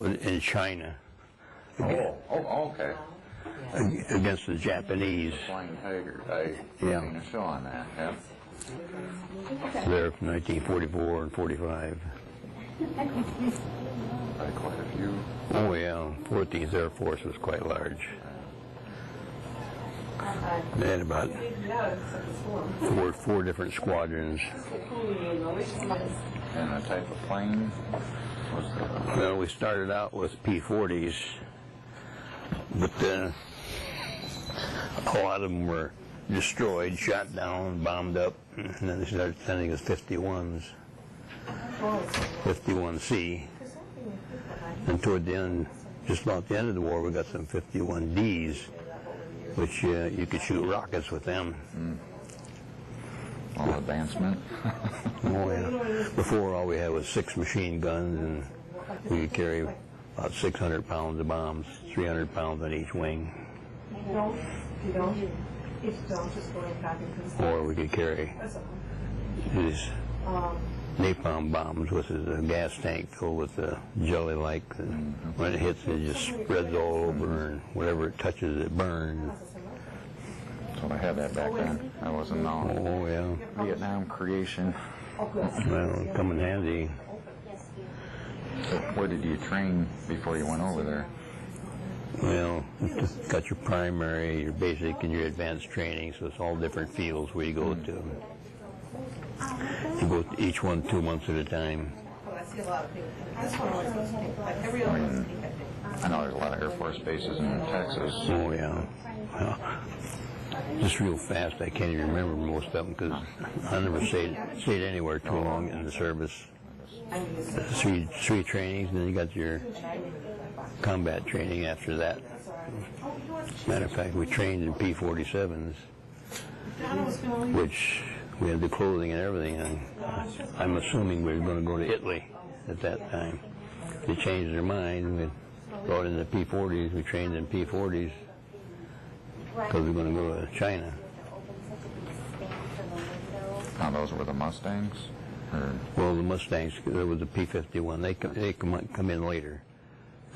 in China Okay. against the Japanese. Flying Tiger. I've Yeah. seen a show on that. Yeah. There from 1944 and 45. Quite a few. Oh yeah, 14th Air Force was quite large. They had about four different squadrons. And a type of plane was Well, we started out with P-40s, but a lot of them were destroyed, shot down, bombed up, and then they started sending us 51s, 51C. And toward the end, just about the end of the war, we got some 51Ds, which you could shoot rockets with them. all advancement. Oh yeah. Before, all we had was 6 machine guns, and we could carry about 600 pounds of bombs, 300 pounds on each wing. Or we could carry these napalm bombs, which is a gas tank filled with jelly-like, and when it hits, it just spreads all over, and whatever it touches, it burns. So I had that back then. I wasn't known. Oh yeah. Vietnam creation. Well, come in handy. So where did you train before you went over there? Well, you've got your primary, your basic, and your advanced training, so it's all different fields where you go to. You go to each one 2 months at a time. I know there's a lot of Air Force bases in Texas. Oh yeah. Just real fast, I can't even remember most of them because I never stayed anywhere too long in the service. Three trainings, and then you got your combat training after that. Matter of fact, we trained in P-47s, which we had the clothing and everything, and I'm assuming we were going to go to Italy at that time. They changed their mind. We brought in the P-40s. We trained in P-40s because we were going to go to China. Now those were the Mustangs? Or? Well, the Mustangs, there was the P-51. They come in later.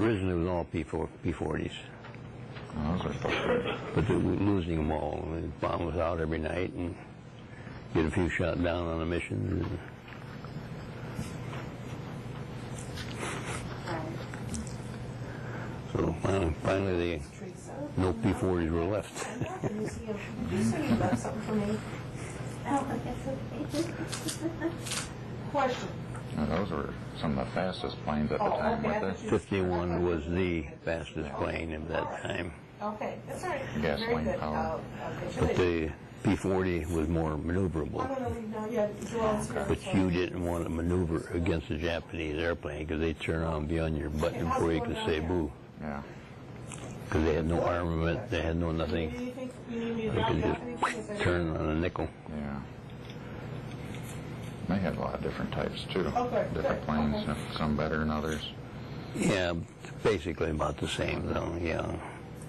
Originally, it was all P-40s. Oh, those are supposed to be. But they were losing them all. The bomb was out every night, and get a few shot down on a mission. So finally, no P-40s were left. Question. Now, those were some of the fastest planes at the time, weren't they? 51 was the fastest plane at that time. Okay, that's all right. Gasoline Very good. power. But the P-40 was more maneuverable. But you didn't want to maneuver against a Japanese airplane because they'd turn on beyond your button before you could say boo. Yeah. Because they had no armament, they had no nothing. They could just turn on a nickel. Yeah. They had a lot of different types, too. Okay, Different planes, some better than others. Yeah, basically about the same though, yeah.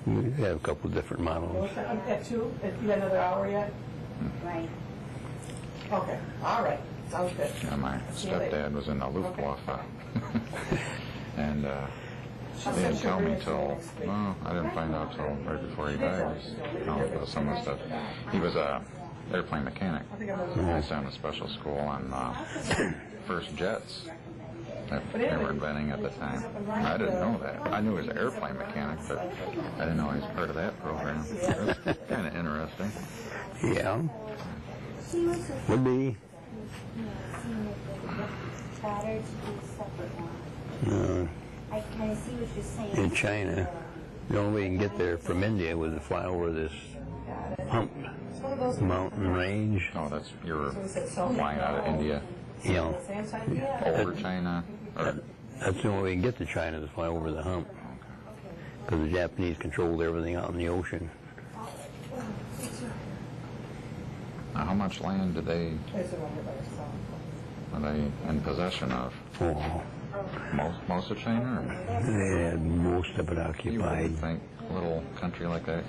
We have a couple of different models. At 2? You got another hour yet? Right. Okay, all right. Sounds good. Yeah, my stepdad was in the Luftwaffe. And they didn't tell me till, well, I didn't find out till right before he died. About some of the stuff. He was a airplane mechanic. He was down at special school on first jets that they were inventing at the time. I didn't know that. I knew he was an airplane mechanic, but I didn't know he was part of that program. It was kind of interesting. Yeah. Would be. I kind of see what you're saying. In China, the only way you can get there from India was to fly over this hump mountain range. Oh, you're flying out of India You know, over China? Or, that's the only way you can get to China, to fly over the hump. Because the Japanese controlled everything out in the ocean. now, how much land did they were they in possession of? Oh, Most of China? Or? they had most of it You occupied. wouldn't think a little country like that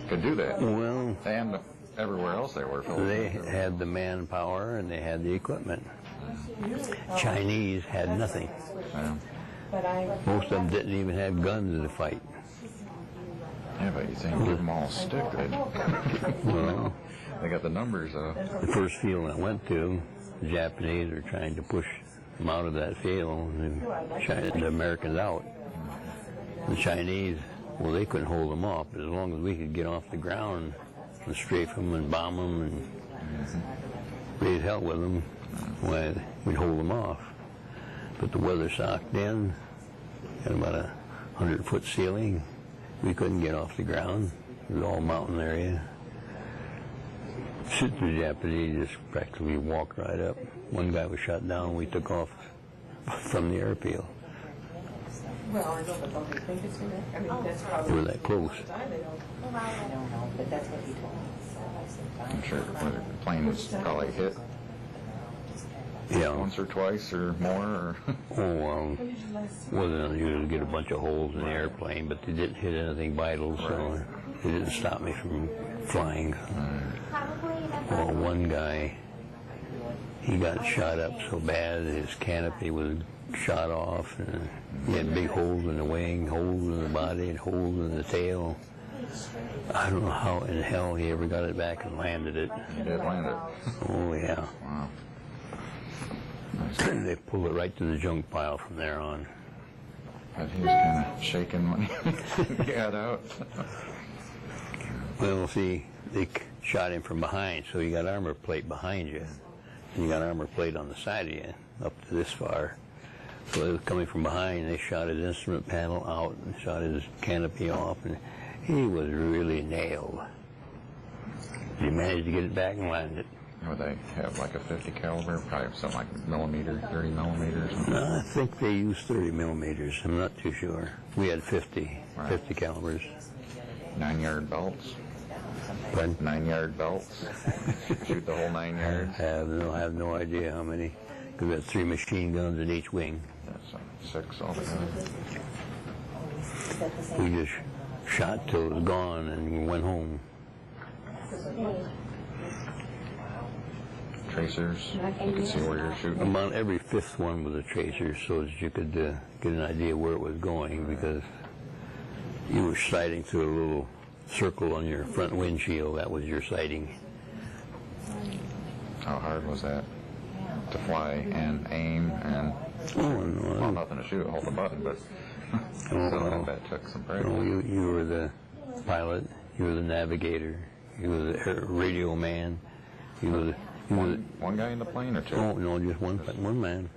could do that. Well, And everywhere else they were. they had the manpower and they had the equipment. Chinese had nothing. Yeah. But Most of them didn't even have guns in the fight. Yeah, but you think give them all a stick, Well, they got the numbers the first field I went to, the Japanese were trying to push them out of that field and the Americans out. The Chinese, well, they couldn't hold them off, but as long as we could get off the ground and strafe them and bomb them and raise hell with them, why, we'd hold them off. But the weather socked in, had about a 100-foot ceiling. We couldn't get off the ground. It was all mountain area. The Japanese just practically walked right up. One guy was shot down. We took off from the airfield. well, I know, but don't they think it's gonna? I mean, that's We probably. were that close. Time they don't. Well, I don't know, but that's what he told me, so I said, fine. I'm sure the plane was probably hit Yeah. once or twice or more. Or Oh, wasn't unusual to get a bunch of holes in the airplane, but they didn't hit anything vital, so it didn't stop me from flying. Well, one guy, he got shot up so bad that his canopy was shot off, and he had big holes in the wing, holes in the body, and holes in the tail. I don't know how in hell he ever got it back and landed it. he did land it. Oh, yeah. Wow. They pulled it right to the junk pile from there on. But he was kind of shaking when he got out. Well, see, they shot him from behind, so you got armor plate behind you, and you got armor plate on the side of you, up to this far. So it was coming from behind, and they shot his instrument panel out and shot his canopy off, and he was really nailed. He managed to get it back and land it. Would they have like a 50 caliber, probably something like millimeter, 30 millimeters? No, I think they used 30 millimeters. I'm not too sure. We had 50 calibers. 9-yard belts? Pardon? 9-yard belts? Shoot the whole 9 yards? I have no idea how many. Because we had 3 machine guns in each wing. That's 6 altogether. We just shot till it was gone and we went home. Tracers, you could see where you're shooting. About every 5th one was a tracer, so that you could get an idea where it was going, because you were sighting through a little circle on your front windshield. That was your sighting. How hard was that to fly and aim and, well, nothing to shoot, hold the button, but I bet it took some practice. You were the pilot, you were the navigator, you were the radio man, you were the... One guy in the plane or two? Oh, no, just one man.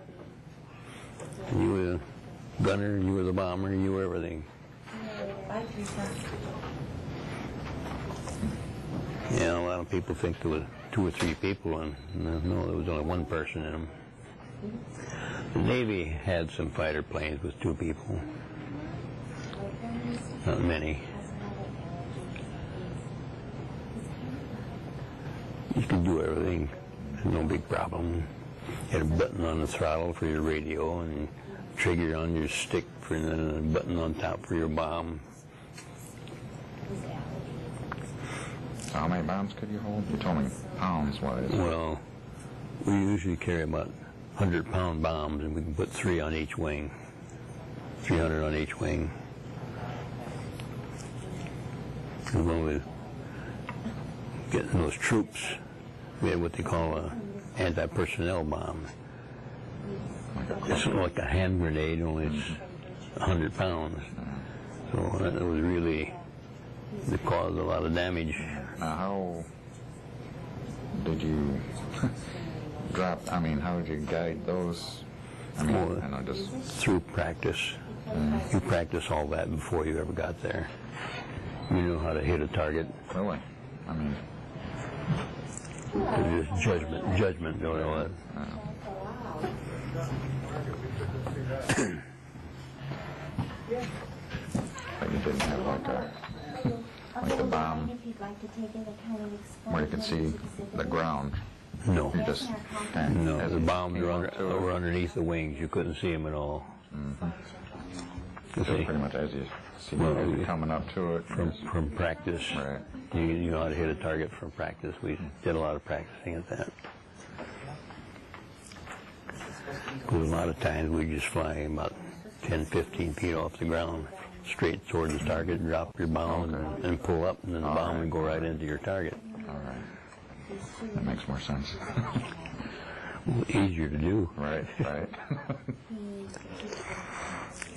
And you were the gunner, you were the bomber, you were everything. Yeah, a lot of people think there was 2 or 3 people, and no, there was only one person in them. The Navy had some fighter planes with 2 people. Not many. You could do everything. No big problem. You had a button on the throttle for your radio and a trigger on your stick and then a button on top for your bomb. So how many bombs could you hold? You told me pounds-wise. Well, we usually carry about 100-pound bombs, and we can put 3 on each wing. 300 on each wing. And when we get those troops, we had what they call a anti-personnel bomb. It's like a hand grenade, only it's 100 pounds. So that was really, it caused a lot of damage. Now, how did you drop, how did you guide those? Just... Through practice. You practice all that before you ever got there. You know how to hit a target. Really? It's just judgment going on. But you didn't have like the bomb where you could see the ground. No. You just No, the bombs were underneath the wings. You couldn't see them at all. So pretty much as you see it coming up to it. From practice. Right. You know how to hit a target from practice. We did a lot of practicing at that. Because a lot of times we just fly about 10, 15 feet off the ground, straight towards the target, drop your bomb and pull up, and then the bomb would go right into your target. All right. That makes more sense. Easier to do. Right.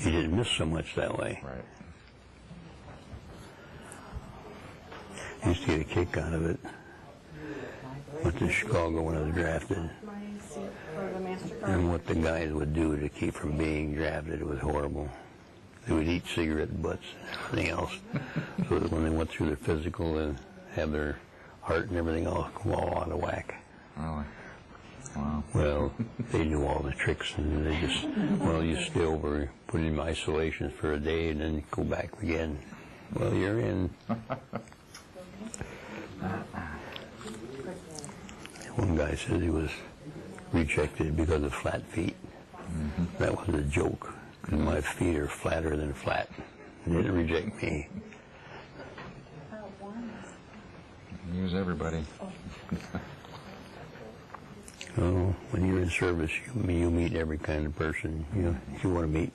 You didn't miss so much that way. Right. I used to get a kick out of it. Went to Chicago when I was drafted. And what the guys would do to keep from being drafted was horrible. They would eat cigarette butts and everything else. So that when they went through their physical, they'd have their heart and everything else go all out of whack. Really? Wow. Well, they knew all the tricks, and they just, well, you stay over, put in isolation for a day, and then go back again. Well, you're in. One guy said he was rejected because of flat feet. That was a joke, because my feet are flatter than flat. They didn't reject me. Use everybody. Oh, when you're in service, you meet every kind of person you want to meet.